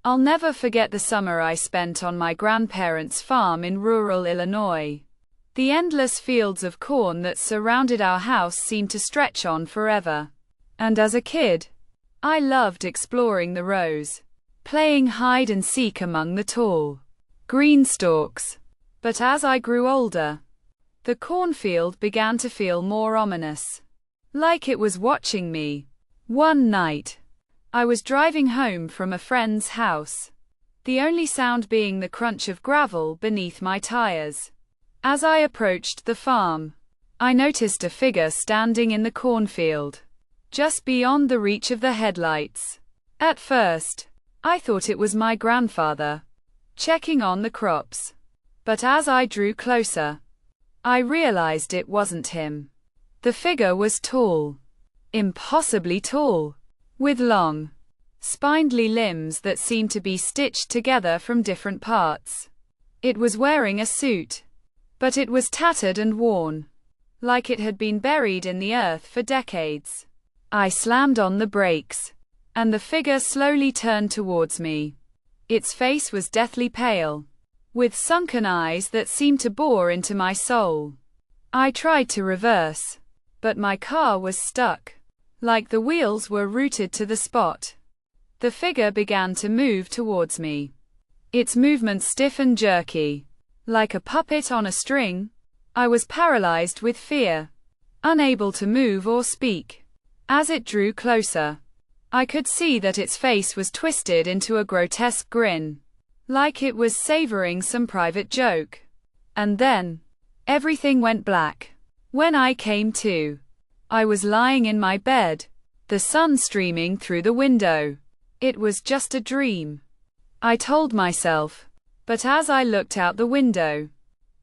I'll never forget the summer I spent on my grandparents' farm in rural Illinois. The endless fields of corn that surrounded our house seemed to stretch on forever. And as a kid, I loved exploring the rows, playing hide and seek among the tall green stalks. But as I grew older, the cornfield began to feel more ominous, like it was watching me. One night, I was driving home from a friend's house, the only sound being the crunch of gravel beneath my tires. As I approached the farm, I noticed a figure standing in the cornfield, just beyond the reach of the headlights. At first, I thought it was my grandfather, checking on the crops. But as I drew closer, I realized it wasn't him. The figure was tall, impossibly tall, with long, spindly limbs that seemed to be stitched together from different parts. It was wearing a suit, but it was tattered and worn, like it had been buried in the earth for decades. I slammed on the brakes, and the figure slowly turned towards me. Its face was deathly pale, with sunken eyes that seemed to bore into my soul. I tried to reverse, but my car was stuck, like the wheels were rooted to the spot. The figure began to move towards me, its movements stiff and jerky, like a puppet on a string. I was paralyzed with fear, unable to move or speak. As it drew closer, I could see that its face was twisted into a grotesque grin, like it was savoring some private joke. And then, everything went black. When I came to, I was lying in my bed, the sun streaming through the window. It was just a dream, I told myself. But as I looked out the window,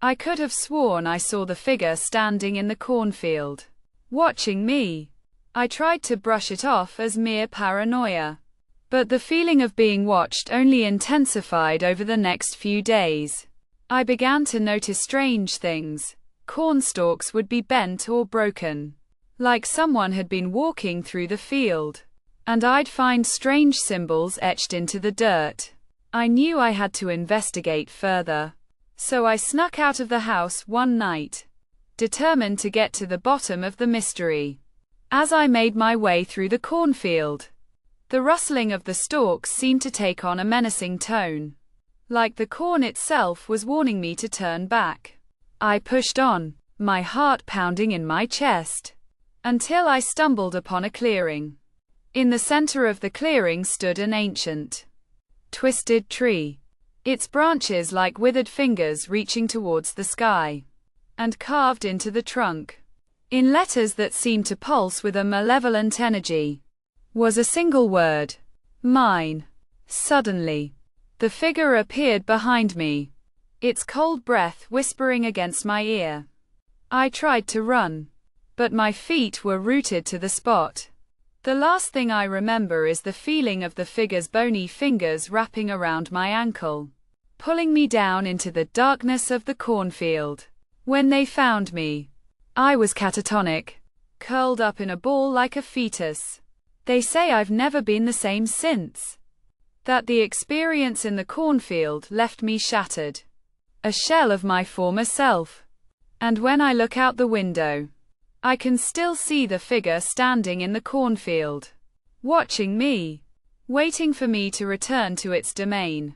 I could have sworn I saw the figure standing in the cornfield, watching me. I tried to brush it off as mere paranoia, but the feeling of being watched only intensified over the next few days. I began to notice strange things. Corn stalks would be bent or broken, like someone had been walking through the field, and I'd find strange symbols etched into the dirt. I knew I had to investigate further, so I snuck out of the house one night, determined to get to the bottom of the mystery. As I made my way through the cornfield, the rustling of the stalks seemed to take on a menacing tone, like the corn itself was warning me to turn back. I pushed on, my heart pounding in my chest, until I stumbled upon a clearing. In the center of the clearing stood an ancient, twisted tree, its branches like withered fingers reaching towards the sky, and carved into the trunk, in letters that seemed to pulse with a malevolent energy, was a single word: mine. Suddenly, the figure appeared behind me, its cold breath whispering against my ear. I tried to run, but my feet were rooted to the spot. The last thing I remember is the feeling of the figure's bony fingers wrapping around my ankle, pulling me down into the darkness of the cornfield. When they found me, I was catatonic, curled up in a ball like a fetus. They say I've never been the same since. That the experience in the cornfield left me shattered, a shell of my former self. And when I look out the window, I can still see the figure standing in the cornfield, watching me, waiting for me to return to its domain.